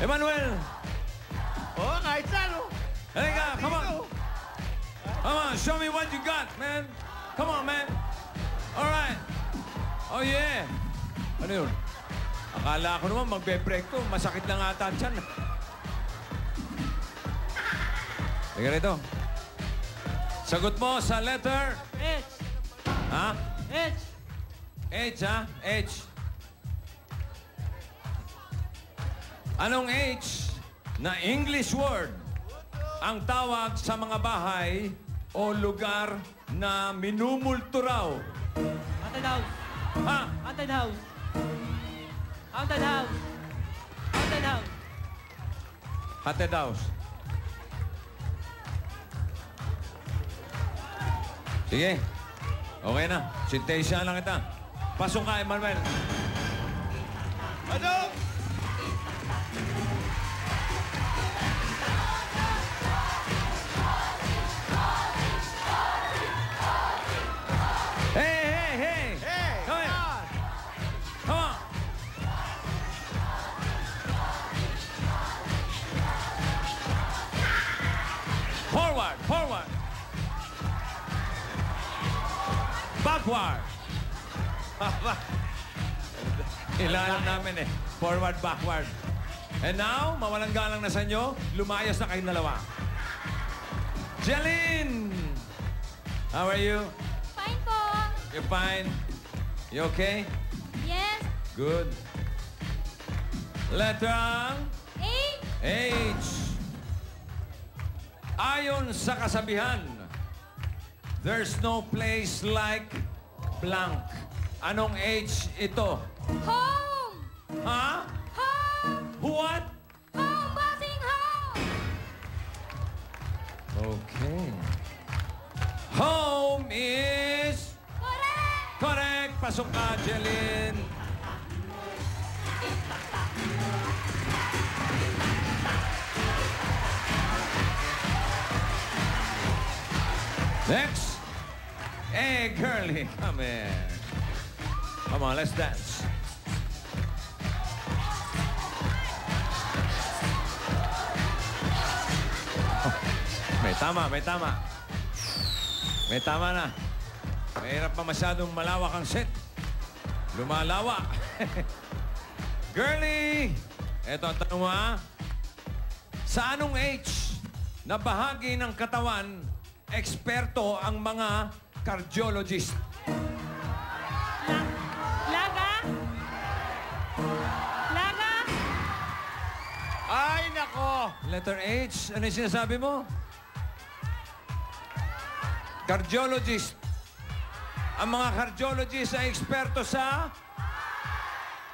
Emmanuel! Oh, kahit saan, oh. Halika, come on! Come on, show me what you got, man! Come on, man! Alright! Oh, yeah! Ano yun? Akala ko naman magbe-break to. Masakit lang ata ang tiyan. Halika rito. Sagot mo sa letter... H. Ha? H. H, ha? H. Anong H na English word ang tawag sa mga bahay o lugar na minumulto raw? Haunted house. Ha? Haunted house. Haunted house. Haunted house. Haunted house. Sige. Okay na. Sintansya lang kita. Pasok ka, Emmanuel. Ano? Hey, hey, hey! Hey, Come come here. on. Come on. Forward, forward. Backward. Ilalam namin eh. Forward, backward. And now, mawalang galang na sa inyo, lumayas na kayong dalawa. Jeline! How are you? Fine po. You're fine? You okay? Yes. Good. Letter H. H. Ayon sa kasabihan, there's no place like blank. Anong H ito? Home. Ha? Home. What? Home. Buzzing home. Okay. Home is... Correct. Correct. Pasok ka, Jeline. Next. Hey, girlie. Come here. Come on, let's dance. Oh, may tama, may tama. May tama na. Mahirap pa masyadong malawak ang set. Lumalawa. Girlie! Eto ang tanong mo, ha? Sa anong H na bahagi ng katawan eksperto ang mga cardiologist? Laga. Laga. Ay, nako. Letter H. Ano yung sinasabi mo? Cardiologist. Ang mga cardiologist ay eksperto sa...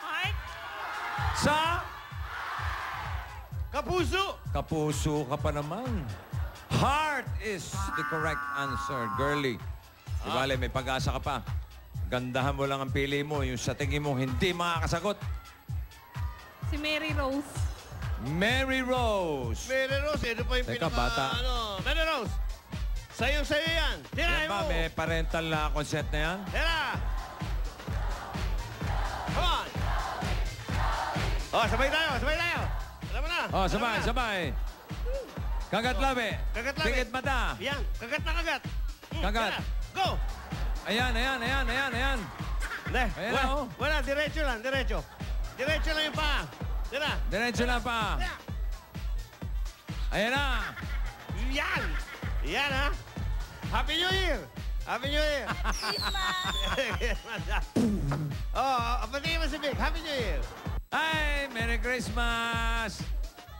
Heart. Sa... Kapuso. Kapuso ka pa naman. Heart is the correct answer, girlie. Di bale, may pag-asa ka pa. Gandahan mo lang ang pili mo. Yung sa tingin mo, hindi makakasagot. Si Mary Rose. Mary Rose. Mary Rose, ano pa yung Teka, pinaka... bata. Ano? Mary Rose. Sa'yo yan. Tira Yan ba, mo. may parental na consent na yan? Tira. Come on. Oh, sabay tayo, sabay tayo. Alam mo na. Oh, alam sabay, mo na. sabay. Kagat labi. Kagat labi. Dikit mata. Yan, kagat na kagat. Kagat. tira. Go. Ayan, ayan, ayan, ayan, ayan. Hindi, Ayan wala, na, oh. wala, diretso lang, diretso. Diretso lang yung paa. Tira. Diretso lang pa. Tira. Ayan na. Yan. Yan, ha? Happy New Year. Happy New Year. Oh, pati mo si Vic. Happy New Year. Ay, Merry Christmas.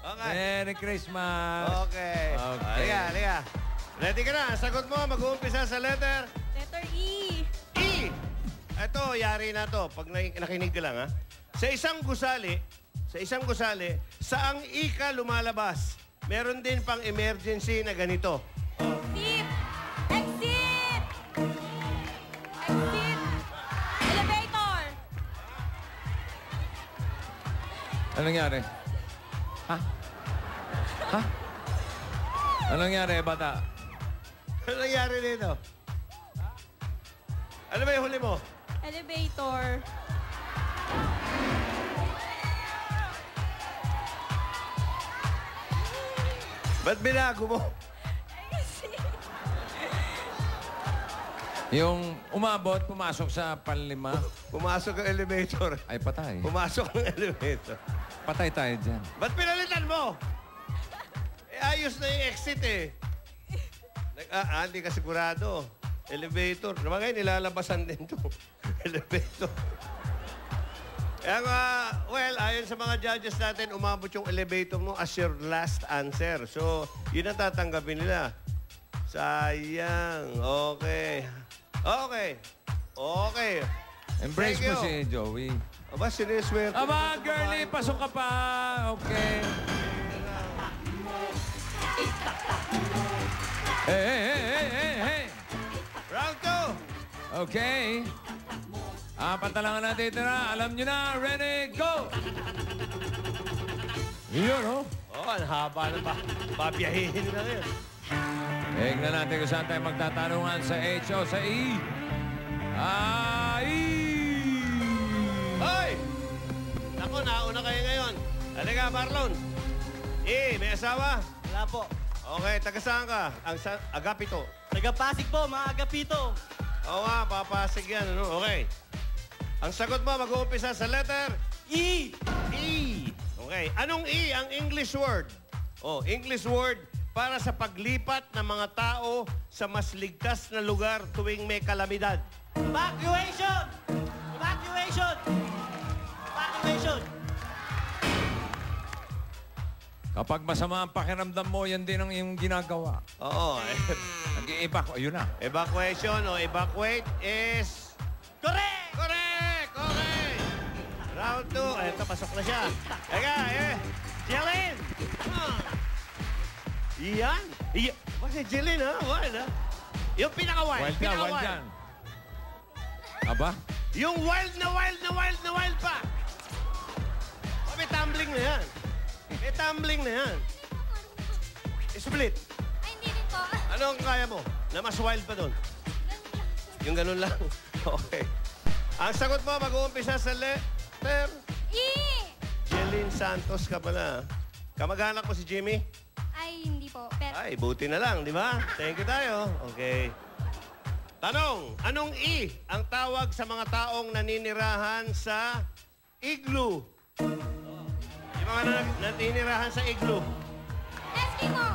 Okay. Merry Christmas. Okay. Okay. Halika, halika. Ready ka na? Sagot mo, mag-uumpisa sa letter Letter E. E. Ito, yari na to. Pag nakinig ka lang, ha? Sa isang gusali, saang ika lumalabas, meron din pang emergency na ganito. Exit. Exit. Exit. Elevator. Anong nangyari? Ha? Ha? Anong nangyari, bata? Ano nangyari dito? Ano ba yung huli mo? Elevator. Ba't binago mo? Yung umabot, pumasok sa panlima. Pumasok ang elevator. Ay, patay. Pumasok ang elevator. Patay tayo dyan. Ba't pinalitan mo? Ayos na yung exit eh. Hindi ka sigurado. Elevator. Naman ngayon, nilalabasan din to. Elevator. Kaya nga, well, ayon sa mga judges natin, umabot yung elevator mo as your last answer. So, yun ang tatanggapin nila. Sayang. Okay. Okay. Okay. Embrace Thank mo you. si Joey. Aba, siniswerte. Aba, girlie, pasok ka pa. Okay. Hey, hey, hey, hey, hey, hey. Round 2. Okay. Apat na lang ang natitira. Alam nyo na. Ready, go! Yun, oh. Oh, ang haba na ba? Babiyahin na ngayon. Tignan natin kung saan tayo magtatanungan sa H o sa E. E! Hoy! Naku, nauna kayo ngayon. Halika, Marlon. May asawa? Wala po. Okay, taga saan ka? Agapito. Taga-Pasig po, mga agapito. Oo nga, papasig yan. Ano? Okay. Ang sagot mo, mag-uumpisa sa letter E! E. Okay. Anong E ang English word? Oh, English word para sa paglipat ng mga tao sa mas ligtas na lugar tuwing may kalamidad. Evacuation! Evacuation! Evacuation! Kapag masama ang pakiramdam mo, yan din ang iyong ginagawa. Oo. Nag-i-evac. Ayun na. Evacuation o evacuate is... Correct! Correct! Okay! Round 2. Eto, pasok na siya. Teka, Jelen! Yan! Bakit Jelen, ha? Wild, ha? Yung pinaka-wild. Wild ka, wild yan. Aba? Yung wild na wild na wild na wild pa! Oh, may tumbling na yan. May tumbling na yan. Split. Ay, hindi rin po. Ano ang kaya mo? Na mas wild pa doon? Yung ganun lang. Okay. Ang sagot mo, mag-uumpisa sa letter... E! Jeline Santos ka pala. Kamag-anak mo si Jimmy? Ay, hindi po. Pero, Ay, buti na lang, di ba? Thank you tayo. Okay. Tanong, anong E ang tawag sa mga taong naninirahan sa igloo? Yung mga naninirahan sa igloo. Eskimo!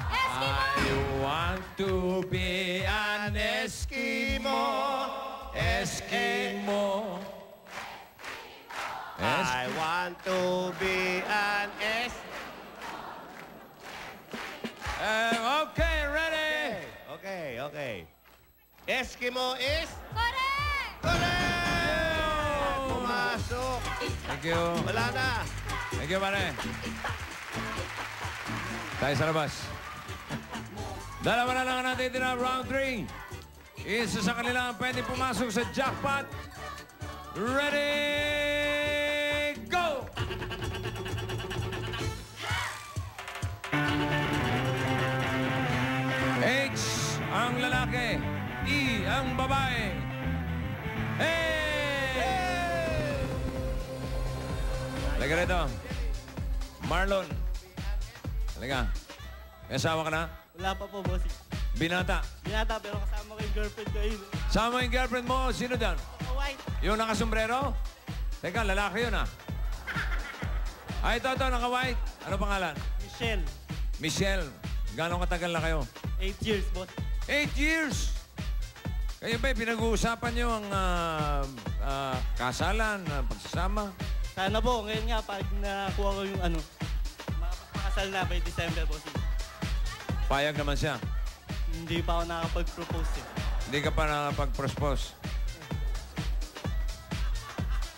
Eskimo! I want to be an Eskimo. Eskimo. I want to be an Okay, ready? Okay. Eskimo is... Correct! Correct! Pumasok! Thank you. Wala na. Thank you, pare. Tayo sa labas. Dalawa na lang ang natitira, round 3. Isa sa kanila ang pwede pumasok sa jackpot. Ready, go! H ang lalaki, E ang babae. Hey! Halika rito. Marlon. Halika. May asawa ka na? Wala pa po, bossing. Binata. Binata, pero kasama ko yung girlfriend ko yun. Sama yung girlfriend mo. Sino dyan? White. Yung nakasombrero? Teka, lalaki yun ah. Ito, naka-white. Ano pangalan? Michelle. Michelle. Gano'ng katagal na kayo? 8 years, boss. 8 years! Kayo ba, pinag-uusapan nyo ang kasalan, pagsasama? Sana po, ngayon nga, pag nakuha ko yung makakasal na by December, bossing. Payag naman siya. Hindi pa ako nakapag-propose eh. Hindi ka pa nakapag-propose.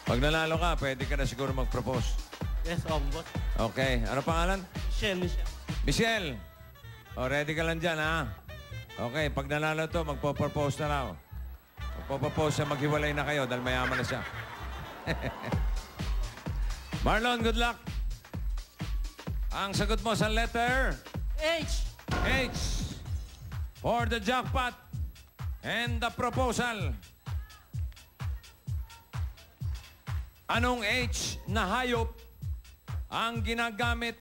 Pag nanalo ka, pwede ka na siguro mag-propose. Yes, boss. Okay. Ano pangalan? Michelle. Michelle! O, ready ka lang dyan, ha? Okay, pag nanalo to, magpo-propose na raw. Magpo-propose siya, maghiwalay na kayo dahil mayaman na siya. Marlon, good luck. Ang sagot mo sa letter H! H for the jackpot and the proposal. Anong H na hayop ang ginagamit